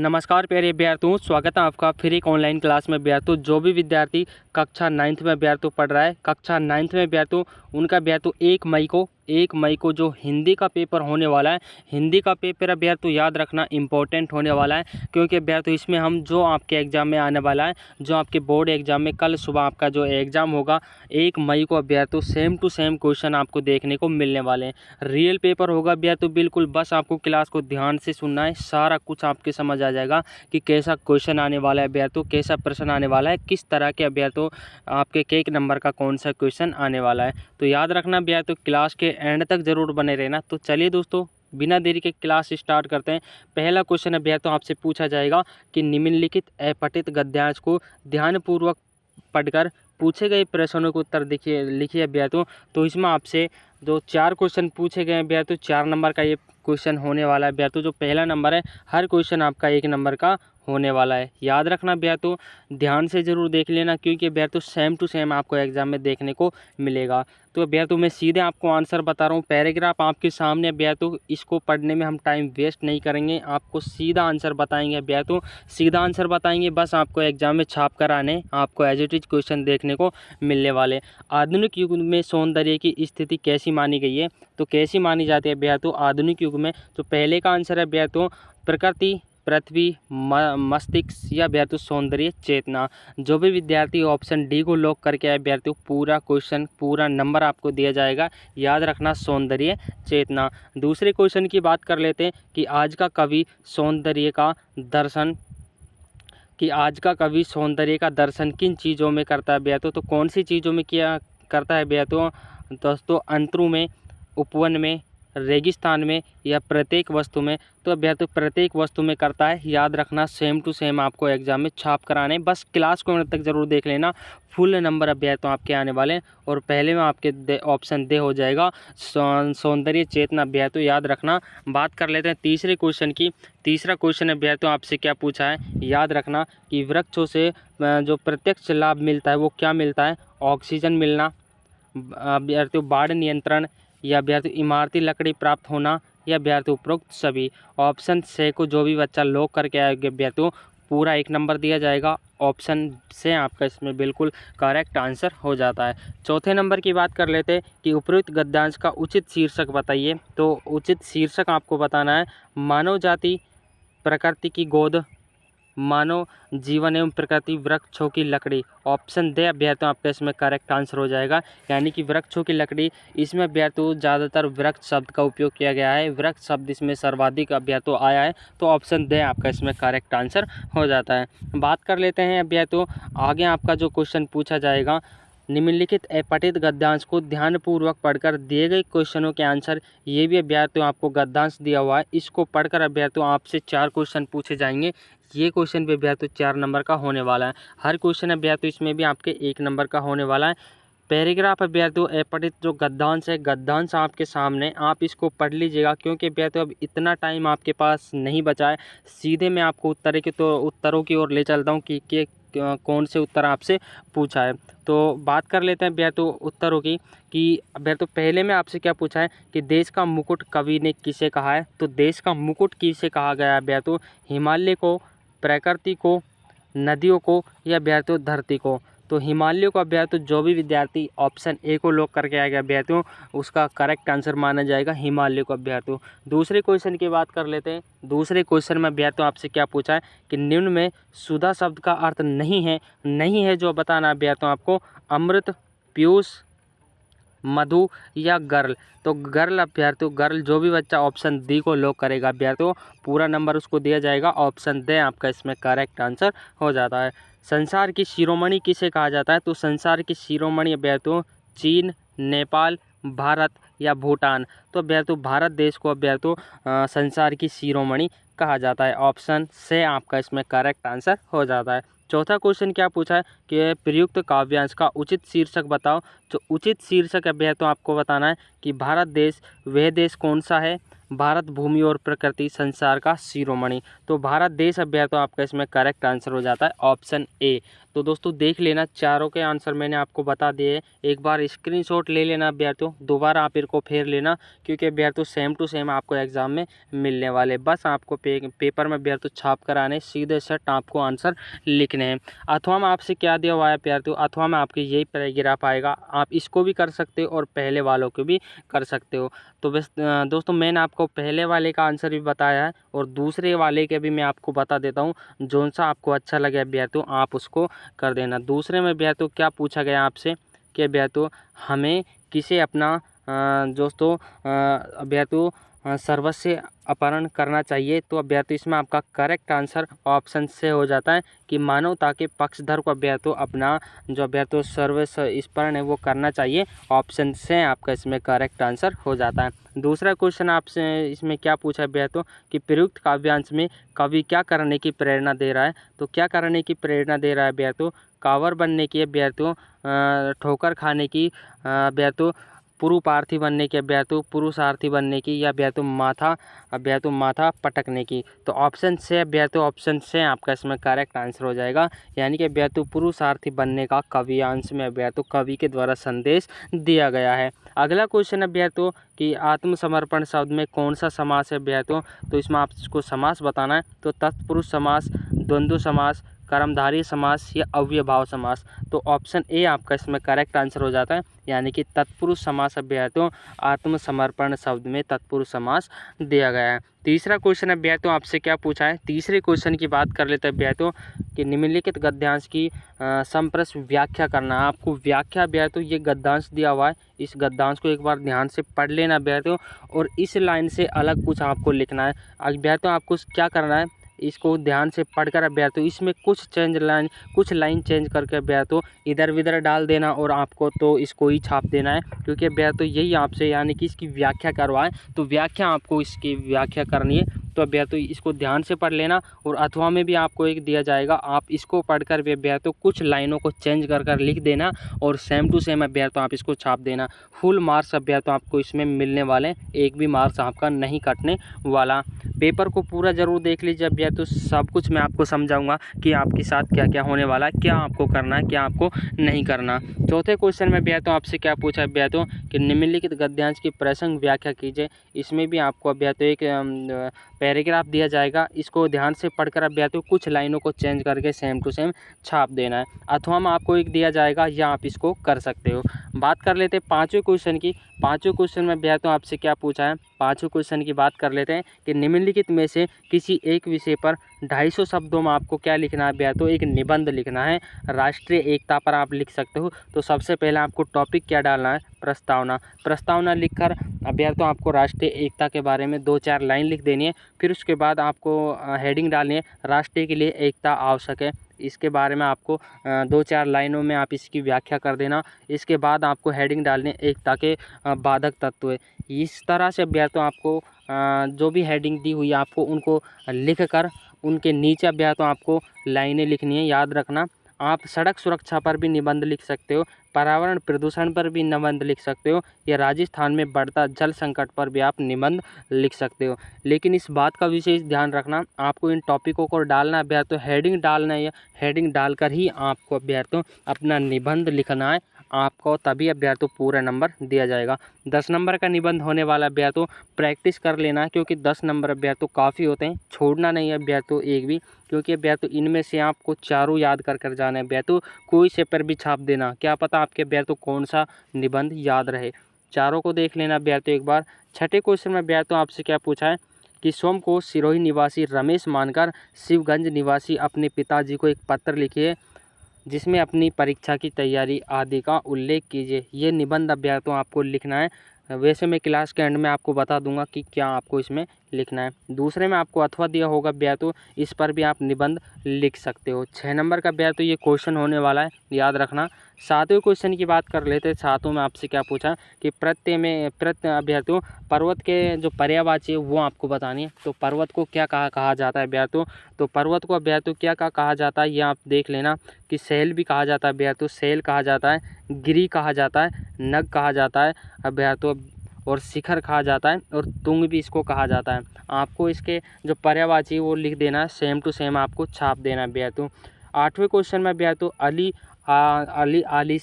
नमस्कार प्यारे अभ्यर्थियों, स्वागत है आपका फिर एक ऑनलाइन क्लास में। अभ्यर्थियों, जो भी विद्यार्थी कक्षा 9th में अभ्यर्थियों पढ़ रहा है, कक्षा 9th में अभ्यर्थियों उनका अभ्यर्थियों 1 मई को जो हिंदी का पेपर होने वाला है, हिंदी का पेपर अभ्यर्थियों याद रखना इम्पोर्टेंट होने वाला है। क्योंकि अभ्यर्थियों इसमें हम जो आपके एग्ज़ाम में आने वाला है, जो आपके बोर्ड एग्ज़ाम में कल सुबह आपका जो एग्ज़ाम होगा 1 मई को अभ्यर्थियों सेम टू सेम क्वेश्चन आपको देखने को मिलने वाले हैं। रियल पेपर होगा अभ्यर्थियों, बिल्कुल बस आपको क्लास को ध्यान से सुनना है, सारा कुछ आपके समझ आ जाएगा कि कैसा क्वेश्चन आने वाला है अभ्यर्थियों, कैसा प्रश्न आने वाला है, किस तरह के अभ्यर्थियों आपके एक नंबर का कौन सा क्वेश्चन आने वाला है। तो याद रखना अभ्यर्थियों, क्लास के एंड तक जरूर बने रहना। तो चलिए दोस्तों, बिना देरी के क्लास स्टार्ट करते हैं। पहला क्वेश्चन अभ्यर्थियों आपसे पूछा जाएगा कि निम्नलिखित अपठित गद्यांश को ध्यानपूर्वक पढ़कर पूछे गए प्रश्नों के उत्तर लिखिए अभ्यर्थियों। तो इसमें आपसे जो 4 क्वेश्चन पूछे गए अभ्यर्थियों, 4 नंबर का ये क्वेश्चन होने वाला है अभ्यर्थियों। जो पहला नंबर है, हर क्वेश्चन आपका 1 नंबर का होने वाला है। याद रखना अभ्यर्थियों, ध्यान से जरूर देख लेना, क्योंकि अभ्यर्थियों सेम टू सेम आपको एग्जाम में देखने को मिलेगा। तो अभ्यर्थियों मैं सीधे आपको आंसर बता रहा हूँ, पैराग्राफ आपके सामने अभ्यर्थियों, इसको पढ़ने में हम टाइम वेस्ट नहीं करेंगे, आपको सीधा आंसर बताएंगे अभ्यर्थियों, सीधा आंसर बताएंगे। बस आपको एग्जाम में छाप कर आने, आपको एज इट इज क्वेश्चन देखने को मिलने वाले। आधुनिक युग में सौंदर्य की स्थिति कैसी मानी गई है? तो कैसी मानी जाती है अभ्यर्थियों आधुनिक युग में? तो पहले का आंसर है अभ्यर्थियों प्रकृति, पृथ्वी, मस्तिष्क या अभ्यर्थियों सौंदर्य चेतना। जो भी विद्यार्थी ऑप्शन डी को लॉक करके आए अभ्यर्थियों, पूरा क्वेश्चन पूरा नंबर आपको दिया जाएगा। याद रखना सौंदर्य चेतना। दूसरे क्वेश्चन की बात कर लेते हैं कि आज का कवि सौंदर्य का दर्शन किन चीज़ों में करता है अभ्यर्थियों? तो कौन सी चीज़ों में किया करता है अभ्यर्थियों? दोस्तों अंतरों में, उपवन में, रेगिस्तान में या प्रत्येक वस्तु में? तो अभ्यर्थियों प्रत्येक वस्तु में करता है। याद रखना सेम टू सेम आपको एग्जाम में छाप कराने, बस क्लास को अंत तक जरूर देख लेना। फुल नंबर अभ्यर्थियों आपके आने वाले हैं और पहले में आपके ऑप्शन दे हो जाएगा सौंदर्य चेतना अभ्यर्थियों, याद रखना। बात कर लेते हैं तीसरे क्वेश्चन की। तीसरा क्वेश्चन अभ्यर्थियों आपसे क्या पूछा है? याद रखना कि वृक्षों से जो प्रत्यक्ष लाभ मिलता है वो क्या मिलता है? ऑक्सीजन मिलना, अभ्यर्थियों बाढ़ नियंत्रण या अभ्यर्थियों इमारती लकड़ी प्राप्त होना या अभ्यर्थियों उपरोक्त सभी। ऑप्शन से को जो भी बच्चा लॉक करके आएगा अभ्यर्थियों, पूरा 1 नंबर दिया जाएगा। ऑप्शन से आपका इसमें बिल्कुल करेक्ट आंसर हो जाता है। चौथे नंबर की बात कर लेते हैं कि उपरोक्त गद्यांश का उचित शीर्षक बताइए। तो उचित शीर्षक आपको बताना है मानव जाति, प्रकृति की गोद, मानव जीवन एवं प्रकृति, वृक्षों की लकड़ी। ऑप्शन दे अभ्यर्थियों आपका इसमें करेक्ट आंसर हो जाएगा, यानी कि वृक्षों की लकड़ी। इसमें अभ्यर्थियों ज़्यादातर वृक्ष शब्द का उपयोग किया गया है, वृक्ष शब्द इसमें सर्वाधिक अभ्यर्थियों आया है। तो ऑप्शन दे आपका इसमें करेक्ट आंसर हो जाता है। बात कर लेते हैं अभ्यर्थियों आगे आपका जो क्वेश्चन पूछा जाएगा, निम्नलिखित अपठित गद्यांश को ध्यानपूर्वक पढ़कर दिए गए क्वेश्चनों के आंसर। ये भी अभ्यर्थियों आपको गद्यांश दिया हुआ है, इसको पढ़कर अभ्यर्थियों आपसे 4 क्वेश्चन पूछे जाएंगे। ये क्वेश्चन भी अभ्यर्थियों 4 नंबर का होने वाला है। हर क्वेश्चन अभ्यर्थियों इसमें भी आपके 1 नंबर का होने वाला है। पैराग्राफ अभ्यर्थियों अपठित जो गद्यांश है, गद्यांश आपके सामने, आप इसको पढ़ लीजिएगा, क्योंकि अभ्यर्थियों अब इतना टाइम आपके पास नहीं बचा है। सीधे मैं आपको उत्तरों की ओर ले चलता हूँ कि कौन से उत्तर आपसे पूछा है। तो बात कर लेते हैं अभ्यर्थियों उत्तरों की कि अभ्यर्थियों पहले में आपसे क्या पूछा है कि देश का मुकुट कवि ने किसे कहा है? तो देश का मुकुट किसे कहा गया है अभ्यर्थियों? हिमालय को, प्रकृति को, नदियों को या अभ्यर्थियों धरती को? तो हिमालय को अभ्यर्थियों जो भी विद्यार्थी ऑप्शन ए को लॉक करके आएगा अभ्यर्थियों, उसका करेक्ट आंसर माना जाएगा हिमालय को अभ्यर्थियों। दूसरे क्वेश्चन की बात कर लेते हैं। दूसरे क्वेश्चन में अभ्यर्थियों आपसे क्या पूछा है कि निम्न में सुधा शब्द का अर्थ नहीं है जो बताना अभ्यर्थियों आपको, अमृत, पीयूष, मधु या गर्ल? तो गर्ल अभ्यर्थियों, गर्ल जो भी बच्चा ऑप्शन डी को लॉक करेगा अभ्यर्थियों, पूरा नंबर उसको दिया जाएगा। ऑप्शन दे आपका इसमें करेक्ट आंसर हो जाता है। संसार की शिरोमणि किसे कहा जाता है? तो संसार की शिरोमणि अभ्यर्थियों चीन, नेपाल, भारत या भूटान? तो अभ्यर्थियों भारत देश को अभ्यर्थियों संसार की शिरोमणि कहा जाता है। ऑप्शन से आपका इसमें करेक्ट आंसर हो जाता है। चौथा क्वेश्चन क्या पूछा है कि प्रयुक्त काव्यांश का उचित शीर्षक बताओ। तो उचित शीर्षक अभ्यर्थियों आपको बताना है कि भारत देश वह देश कौन सा है, भारत भूमि और प्रकृति संसार का शिरोमणि। तो भारत देश अभ्यर्थियों आपका इसमें करेक्ट आंसर हो जाता है ऑप्शन ए। तो दोस्तों देख लेना, चारों के आंसर मैंने आपको बता दिए। एक बार स्क्रीनशॉट ले लेना अभ्यर्थियों, दोबारा आप इनको फेर लेना, क्योंकि अभ्यर्थियों सेम टू सेम आपको एग्जाम में मिलने वाले। बस आपको पेपर में अभ्यर्थियों छाप कर आने, सीधे सेट आपको आंसर लिखने हैं। अथवा में आपसे क्या दिया हुआ है अभ्यर्थियों, अथवा में आपकी यही पैराग्राफ आएगा, आप इसको भी कर सकते हो और पहले वालों को भी कर सकते हो। तो बस दोस्तों मैंने आपको पहले वाले का आंसर भी बताया है और दूसरे वाले के भी मैं आपको बता देता हूँ। जौन सा आपको अच्छा लगे अभ्यर्थियों आप उसको कर देना। दूसरे में अभ्यर्थियों क्या पूछा गया आपसे कि अभ्यर्थियों हमें किसे अपना दोस्तों अभ्यर्थियों सर्वस्व अपहरण करना चाहिए। तो अभ्यर्थियों इसमें आपका करेक्ट आंसर ऑप्शन से हो जाता है कि मानवता के पक्षधर को अभ्यर्थियों अपना जो अभ्यर्थियों सर्वस्व अपहरण है वो करना चाहिए। ऑप्शन से आपका इसमें करेक्ट आंसर हो जाता है। दूसरा क्वेश्चन आपसे इसमें क्या पूछा अभ्यर्थियों कि प्रयुक्त काव्यांश में कवि क्या करने की प्रेरणा दे रहा है। तो क्या करने की प्रेरणा दे रहा है अभ्यर्थियों, कांवर बनने की अभ्यर्थियों, ठोकर खाने की अभ्यर्थियों, पुरुषार्थी बनने की अभ्यर्थियों, पुरुषार्थी बनने की, या अभ्यर्थियों माथा पटकने की। तो ऑप्शन से अभ्यर्थियों, ऑप्शन से आपका इसमें करेक्ट आंसर हो जाएगा, यानी कि अभ्यर्थियों पुरुषार्थी बनने का काव्यांश में अभ्यर्थियों कवि के द्वारा संदेश दिया गया है। अगला क्वेश्चन अभ्यर्थियों कि आत्मसमर्पण शब्द में कौन सा समास है अभ्यर्थियों। तो इसमें आपको समास बताना है। तो तत्पुरुष समास, द्वंद्व समास, कर्मधारय समास या अव्ययभाव समास। तो ऑप्शन ए आपका इसमें करेक्ट आंसर हो जाता है, यानी कि तत्पुरुष समास अभ्यर्थियों आत्मसमर्पण शब्द में तत्पुरुष समास दिया गया है। तीसरा क्वेश्चन अभ्यर्थियों आपसे क्या पूछा है, तीसरे क्वेश्चन की बात कर लेते हैं अभ्यर्थियों कि निम्नलिखित गद्यांश की संप्रश्न व्याख्या करना। आपको व्याख्या अभ्यर्थियों ये गद्यांश दिया हुआ है, इस गद्यांश को एक बार ध्यान से पढ़ लेना अभ्यर्थियों, और इस लाइन से अलग कुछ आपको लिखना है। अभ्यर्थियों आपको क्या करना है, इसको ध्यान से पढ़कर अभ्यर्थियों इसमें कुछ लाइन चेंज करके अभ्यर्थियों इधर उधर डाल देना और आपको तो इसको ही छाप देना है, क्योंकि अभ्यर्थियों यही आपसे यानी कि इसकी व्याख्या करवाएं तो व्याख्या आपको इसकी व्याख्या करनी है। तो अभ्यर्थियों इसको ध्यान से पढ़ लेना, और अथवा में भी आपको एक दिया जाएगा, आप इसको पढ़कर भी अभ्यर्थियों कुछ लाइनों को चेंज कर लिख देना और सेम टू सेम अभ्यर्थियों आप इसको छाप देना। फुल मार्क्स अभ्यर्थियों आपको इसमें मिलने वाले, एक भी मार्क्स आपका नहीं कटने वाला। पेपर को पूरा जरूर देख लीजिए अभ्यर्थियों, सब कुछ मैं आपको समझाऊंगा कि आपके साथ क्या क्या होने वाला है, क्या आपको करना है, क्या आपको नहीं करना। चौथे क्वेश्चन में अभ्यर्थियों आपसे क्या पूछा अभ्यर्थियों कि निम्नलिखित गद्यांश की प्रसंग व्याख्या कीजिए। इसमें भी आपको अभ्यर्थियों एक पैराग्राफ दिया जाएगा, इसको ध्यान से पढ़कर अभ्यर्थियों कुछ लाइनों को चेंज करके सेम टू सेम छाप देना है। अथवा में आपको एक दिया जाएगा या आप इसको कर सकते हो। बात कर लेते हैं पाँचवें क्वेश्चन की। पाँचवें क्वेश्चन में अभ्यर्थियों आपसे क्या पूछा है, पाँचवें क्वेश्चन की बात कर लेते हैं कि निम्नलिखित में से किसी एक विषय पर 250 शब्दों में आपको क्या लिखना है अभ्यर्थियों, एक निबंध लिखना है। राष्ट्रीय एकता पर आप लिख सकते हो। तो सबसे पहले आपको टॉपिक क्या डालना है, प्रस्तावना। प्रस्तावना लिखकर अभ्यर्थियों आपको राष्ट्रीय एकता के बारे में 2-4 लाइन लिख देनी है। फिर उसके बाद आपको हेडिंग डालनी है, राष्ट्र के लिए एकता आवश्यक है। इसके बारे में आपको 2-4 लाइनों में आप इसकी व्याख्या कर देना। इसके बाद आपको हेडिंग डालनी है, एकता के बाधक तत्व। इस तरह से अभ्यर्थियों आपको जो भी हेडिंग दी हुई है आपको उनको लिख कर उनके नीचे अभ्यर्थियों आपको लाइनें लिखनी है। याद रखना, आप सड़क सुरक्षा पर भी निबंध लिख सकते हो, पर्यावरण प्रदूषण पर भी निबंध लिख सकते हो, या राजस्थान में बढ़ता जल संकट पर भी आप निबंध लिख सकते हो। लेकिन इस बात का विशेष ध्यान रखना, आपको इन टॉपिकों को डालना अभ्यर्थियों, हेडिंग डालना है, हेडिंग डालकर ही आपको अभ्यर्थियों अपना निबंध लिखना है। आपको तभी अभ्यर्थियों पूरा नंबर दिया जाएगा। 10 नंबर का निबंध होने वाला अभ्यर्थियों प्रैक्टिस कर लेना, क्योंकि 10 नंबर अभ्यर्थियों काफ़ी होते हैं, छोड़ना नहीं है अभ्यर्थियों एक भी, क्योंकि अभ्यर्थियों इनमें से आपको चारों याद कर जाना है अभ्यर्थियों। कोई से पर भी छाप देना, क्या पता आपके अभ्यर्थियों कौन सा निबंध याद रहे। चारों को देख लेना अभ्यर्थियों एक बार। छठे क्वेश्चन में अभ्यर्थियों आपसे क्या पूछा है कि सोम को सिरोही निवासी रमेश मानकर शिवगंज निवासी अपने पिताजी को एक पत्र लिखिए जिसमें अपनी परीक्षा की तैयारी आदि का उल्लेख कीजिए। ये निबंध अभ्यर्थियों आपको लिखना है। वैसे मैं क्लास के एंड में आपको बता दूंगा कि क्या आपको इसमें लिखना है। दूसरे में आपको अथवा दिया होगा अभ्यर्थियों, इस पर भी आप निबंध लिख सकते हो। 6 नंबर का अभ्यर्थियों ये क्वेश्चन होने वाला है, याद रखना। 7वें क्वेश्चन की बात कर लेते हैं। 7वें में आपसे क्या पूछा कि प्रत्यय अभ्यर्थियों पर्वत के जो पर्यायवाची है वो आपको बतानी है। तो पर्वत को क्या कहा जाता है अभ्यर्थियों, तो पर्वत को अभ्यर्थियों क्या कहा जाता है, ये आप देख लेना कि शैल भी कहा जाता है अभ्यर्थियों, शैल कहा जाता है, गिरी कहा जाता है, नग कहा जाता है अभ्यर्थियों, और शिखर कहा जाता है और तुंग भी इसको कहा जाता है। आपको इसके जो पर्यायवाची वो लिख देना है, सेम टू सेम आपको छाप देना है भैया। तो 8वें क्वेश्चन में भैया तो अली अली आली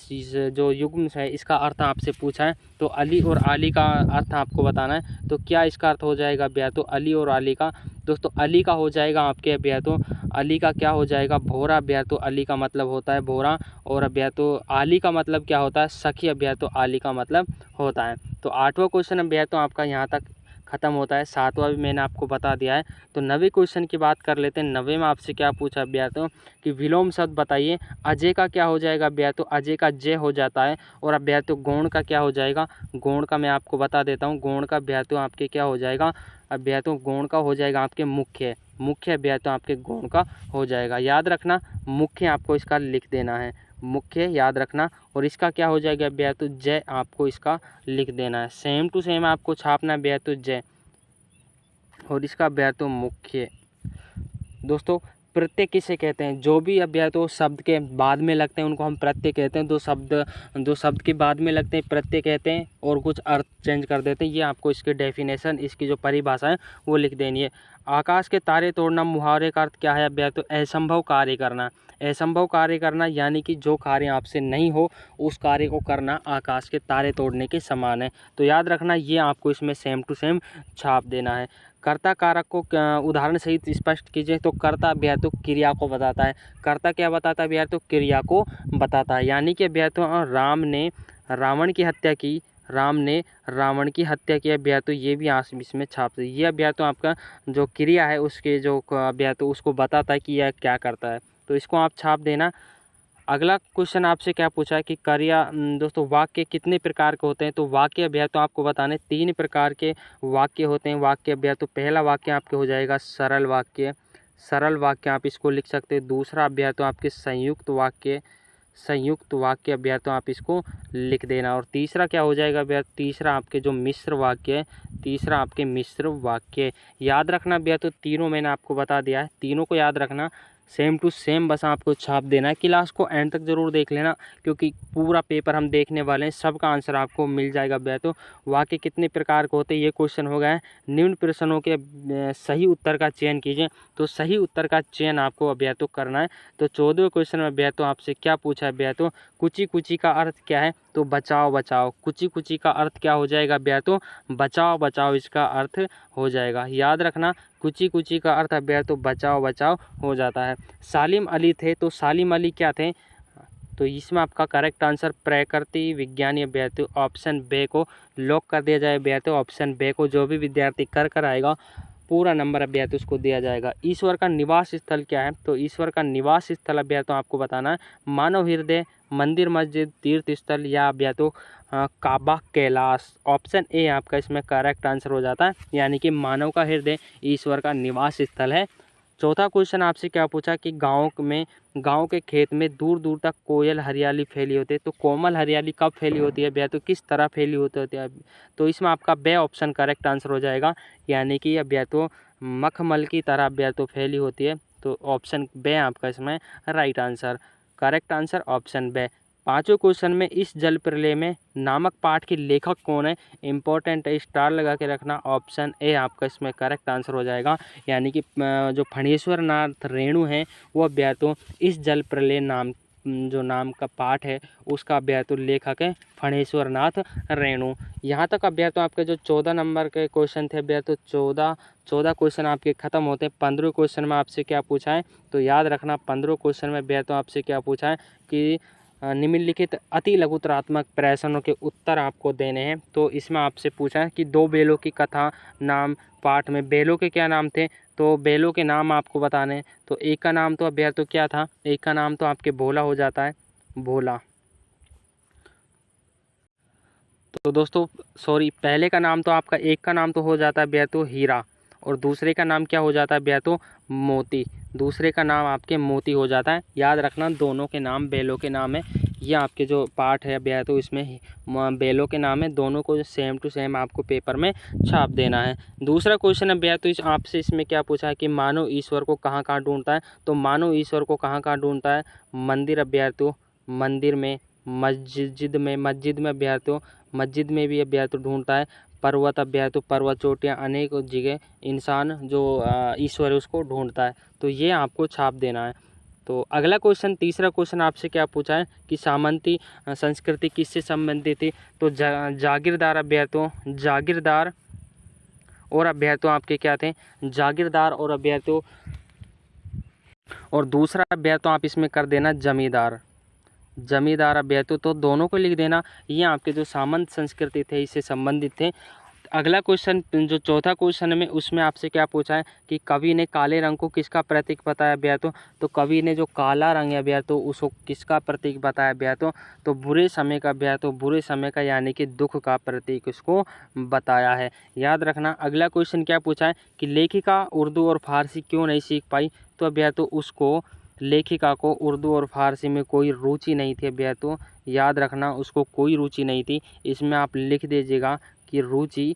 जो युग्म है इसका अर्थ आपसे पूछा है। तो अली और आली का अर्थ आपको बताना है। तो क्या इसका अर्थ हो जाएगा भैया? तो अली और आली का, दोस्तों अली का हो जाएगा आपके भैया तो अली का क्या हो जाएगा? भोरा भैया। तो अली का मतलब होता है भोरा और भैया तो आली का मतलब क्या होता है? सखी भैया। तो आली का मतलब होता है। तो 8वां क्वेश्चन भैया तो आपका यहाँ तक ख़त्म होता है। 7वां भी मैंने आपको बता दिया है। तो 9वें क्वेश्चन की बात कर लेते हैं। 9वें में आपसे क्या पूछा भैया तो कि विलोम शब्द बताइए। अजय का क्या हो जाएगा भैया? तो अजय का जय हो जाता है। और अब भैया तो गौण का क्या हो जाएगा? गौण का मैं आपको बता देता हूँ। गौण का भैया तो आपके क्या हो जाएगा? अब भैया तो गौण का हो जाएगा आपके मुख्य। मुख्य भैया तो आपके गौण का हो जाएगा। याद रखना, मुख्य आपको इसका लिख देना है, मुख्य याद रखना। और इसका क्या हो जाएगा भैया? तो जय आपको इसका लिख देना है। सेम टू सेम आपको छापना है भैया तो जय और इसका भैया तो मुख्य। दोस्तों प्रत्यय किसे कहते हैं? जो भी अभ्यय तो शब्द के बाद में लगते हैं उनको हम प्रत्यय कहते हैं। दो शब्द के बाद में लगते हैं प्रत्यय कहते हैं और कुछ अर्थ चेंज कर देते हैं। ये आपको इसके डेफिनेशन, इसकी जो परिभाषा है वो लिख देनी है। आकाश के तारे तोड़ना मुहावरे का अर्थ क्या है अभ्यय? तो असंभव कार्य करना। असंभव कार्य करना यानी कि जो कार्य आपसे नहीं हो उस कार्य को करना आकाश के तारे तोड़ने के समान है। तो याद रखना, ये आपको इसमें सेम टू सेम छाप देना है। कर्ता कारक को उदाहरण सहित स्पष्ट कीजिए। तो कर्ता भैया तो क्रिया को बताता है। कर्ता क्या बताता है भैया? तो क्रिया को बताता है। यानी कि भैया तो राम ने रावण की हत्या की, राम ने रावण की हत्या किया भैया। तो ये भी आप इसमें छाप, ये भैया तो आपका जो क्रिया है उसके जो भैया तो उसको बताता है कि यह क्या करता है। तो इसको आप छाप देना। अगला क्वेश्चन आपसे क्या पूछा है कि कार्य, दोस्तों वाक्य कितने प्रकार के होते हैं? तो वाक्य अभ्यास तो आपको बताने 3 प्रकार के वाक्य होते हैं। वाक्य अभ्यास तो पहला वाक्य आपके हो जाएगा सरल वाक्य। सरल वाक्य आप इसको लिख सकते हैं। दूसरा अभ्यास तो आपके संयुक्त वाक्य। संयुक्त वाक्य अभ्यास तो आप इसको लिख देना। और तीसरा क्या हो जाएगा अभ्यास? तीसरा आपके जो मिश्र वाक्य है। तीसरा आपके मिश्र वाक्य। याद रखना अभ्यास तो तीनों मैंने आपको बता दिया है, तीनों को याद रखना। सेम टू सेम बस आपको छाप देना है। क्लास को एंड तक ज़रूर देख लेना क्योंकि पूरा पेपर हम देखने वाले हैं, सबका आंसर आपको मिल जाएगा भैया। तो वाक्य कितने प्रकार के होते हैं ये क्वेश्चन हो गया है। निम्न प्रश्नों के सही उत्तर का चयन कीजिए। तो सही उत्तर का चयन आपको भैया तो करना है। तो 14वें क्वेश्चन में भैया तो आपसे क्या पूछा है भैया? तो कुची कुची का अर्थ क्या है? तो बचाओ बचाओ। कुची कुची का अर्थ क्या हो जाएगा भैया? तो बचाओ बचाओ इसका अर्थ हो जाएगा। याद रखना, कुची कुची का अर्थ भैया तो बचाओ बचाओ हो जाता है। सालिम अली थे, तो सालिम अली क्या थे? तो इसमें आपका करेक्ट आंसर प्रकृति विज्ञानी भैया तो ऑप्शन बे को लॉक कर दिया जाए भैया। तो ऑप्शन बे को जो भी विद्यार्थी कर आएगा पूरा नंबर अभ्यास तो उसको दिया जाएगा। ईश्वर का निवास स्थल क्या है? तो ईश्वर का निवास स्थल अभ्यास तो आपको बताना है मानव हृदय, मंदिर, मस्जिद, तीर्थ स्थल या अभ्यास तो काबा, कैलाश। ऑप्शन ए आपका इसमें करेक्ट आंसर हो जाता है, यानी कि मानव का हृदय ईश्वर का निवास स्थल है। चौथा क्वेश्चन आपसे क्या पूछा कि गांव के खेत में दूर दूर तक कोयल हरियाली फैली होती है। तो कोमल हरियाली कब फैली होती है भैया? तो किस तरह फैली होती है? तो इसमें आपका बे ऑप्शन करेक्ट आंसर हो जाएगा, यानी कि भैया तो मखमल की तरह भैया तो फैली होती है। तो ऑप्शन बे आपका इसमें right answer. Correct answer option बे। पांचवें क्वेश्चन में इस जल प्रलय में नामक पाठ के लेखक कौन है? इंपॉर्टेंट है, स्टार लगा के रखना। ऑप्शन ए आपका इसमें करेक्ट आंसर हो जाएगा, यानी कि जो फणेश्वर नाथ रेणु हैं वो अभ्यास तो इस जल प्रलय जो नाम का पाठ है उसका अभ्यास तो लेखक है फणेश्वर नाथ रेणु। यहाँ तक अभ्यास तो आपके जो 14 नंबर के क्वेश्चन थे अभ्यास तो 14 क्वेश्चन आपके खत्म होते हैं। 15वें क्वेश्चन में आपसे क्या पूछा है? तो याद रखना 15वें क्वेश्चन में अभ्यास तो आपसे क्या पूछा है कि निम्नलिखित अति लघुतरात्मक प्रश्नों के उत्तर आपको देने हैं। तो इसमें आपसे पूछा है कि 2 बेलों की कथा नाम पाठ में बेलों के क्या नाम थे? तो बेलों के नाम आपको बताने हैं। तो एक का नाम तो अभ्यास तो क्या था? एक का नाम तो आपके भोला हो जाता है, भोला। तो दोस्तों सॉरी, पहले का नाम तो आपका एक का नाम तो हो जाता है भैया तो हीरा और दूसरे का नाम क्या हो जाता है भैया तो मोती। दूसरे का नाम आपके मोती हो जाता है। याद रखना दोनों के नाम बेलों के नाम है। ये आपके जो पाठ है भैया तो इसमें बेलों के नाम है। दोनों को सेम टू सेम आपको पेपर में छाप देना है। दूसरा क्वेश्चन है भैया तो आपसे इसमें क्या पूछा है कि मानव ईश्वर को कहाँ कहाँ ढूंढता है? तो मानव ईश्वर को कहाँ कहाँ ढूंढता है? मंदिर अभ्यास तो मंदिर में, मस्जिद में अभ्यास तो मस्जिद में भी अभ्यास तो ढूंढता है। पर्वत अभ्यर्थी, पर्वत चोटियाँ, अनेक जगह इंसान जो ईश्वर है उसको ढूंढता है। तो ये आपको छाप देना है। तो अगला क्वेश्चन, तीसरा क्वेश्चन आपसे क्या पूछा है कि सामंती संस्कृति किससे संबंधित थी? तो जागीरदार अभ्यर्थियों, जागीरदार और अभ्यर्थियों आपके क्या थे? जागीरदार और अभ्यर्थियों। और दूसरा अभ्यर्थियों आप इसमें कर देना जमींदार, जमींदार अभ्यर्थियों। तो दोनों को लिख देना। ये आपके जो सामंत संस्कृति थे इससे संबंधित थे। अगला क्वेश्चन जो चौथा क्वेश्चन में उसमें आपसे क्या पूछा है कि कवि ने काले रंग को किसका प्रतीक बताया अभ्यर्थियों? तो कवि ने जो काला रंग है अभ्यर्थियों उसको किसका प्रतीक बताया अभ्यर्थियों? तो बुरे समय का अभ्यर्थियों, बुरे समय का यानी कि दुख का प्रतीक उसको बताया है। याद रखना। अगला क्वेश्चन क्या पूछा है कि लेखिका उर्दू और फारसी क्यों नहीं सीख पाई? तो अभ्यर्थियों उसको, लेखिका को उर्दू और फारसी में कोई रुचि नहीं थी अभ्यर्थियों। याद रखना, उसको कोई रुचि नहीं थी। इसमें आप लिख दीजिएगा कि रुचि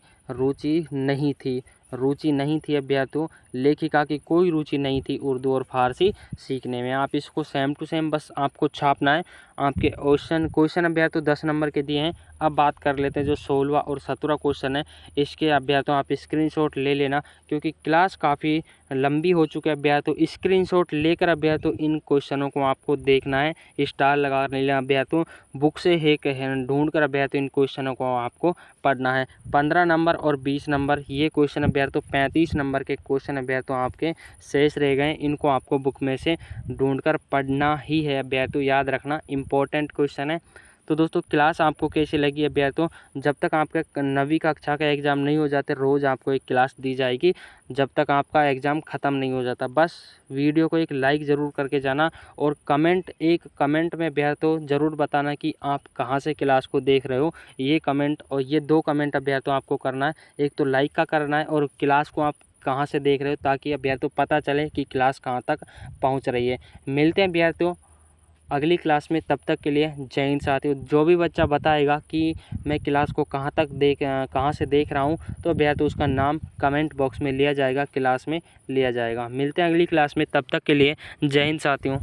नहीं थी, रुचि नहीं थी अभ्यर्थियों। लेखिका की कोई रुचि नहीं थी उर्दू और फारसी सीखने में। आप इसको सेम टू सेम बस आपको छापना है। आपके क्वेश्चन अभ्यर्थियों 10 नंबर के दिए हैं। अब बात कर लेते हैं जो 16वां और 17वां क्वेश्चन है, इसके अभ्यर्थियों आप स्क्रीनशॉट ले लेना क्योंकि क्लास काफ़ी लंबी हो चुकी है अभ्यर्थियों। स्क्रीनशॉट लेकर अभ्यर्थियों इन क्वेश्चनों को आपको देखना है, स्टार लगा लेना अभ्यर्थियों। बुक से एक ढूंढ कर अभ्यर्थियों इन क्वेश्चनों को आपको पढ़ना है। 15 नंबर और 20 नंबर ये क्वेश्चन अभ्यर्थियों, 35 नंबर के क्वेश्चन अभ्यर्थियों आपके शेष रह गए। इनको आपको बुक में से ढूंढकर पढ़ना ही है अभ्यर्थियों। याद रखना, इंपॉर्टेंट क्वेश्चन है। तो दोस्तों क्लास आपको कैसी लगी अभ्यर्थियों? जब तक आपका 9वीं कक्षा का एग्ज़ाम नहीं हो जाते रोज़ आपको एक क्लास दी जाएगी जब तक आपका एग्ज़ाम ख़त्म नहीं हो जाता। बस वीडियो को एक लाइक ज़रूर करके जाना और एक कमेंट में अभ्यर्थियों ज़रूर बताना कि आप कहाँ से क्लास को देख रहे हो। ये कमेंट और ये 2 कमेंट अभ्यर्थियों आपको करना है। एक तो लाइक का करना है और क्लास को आप कहाँ से देख रहे हो, ताकि अभ्यर्थियों पता चले कि क्लास कहाँ तक पहुँच रही है। मिलते हैं अभ्यर्थियों अगली क्लास में, तब तक के लिए जय हिंद साथियों। जो भी बच्चा बताएगा कि मैं क्लास को कहाँ से देख रहा हूँ तो अभ्यर्थियों उसका नाम कमेंट बॉक्स में लिया जाएगा, क्लास में लिया जाएगा। मिलते हैं अगली क्लास में, तब तक के लिए जय हिंद साथियों।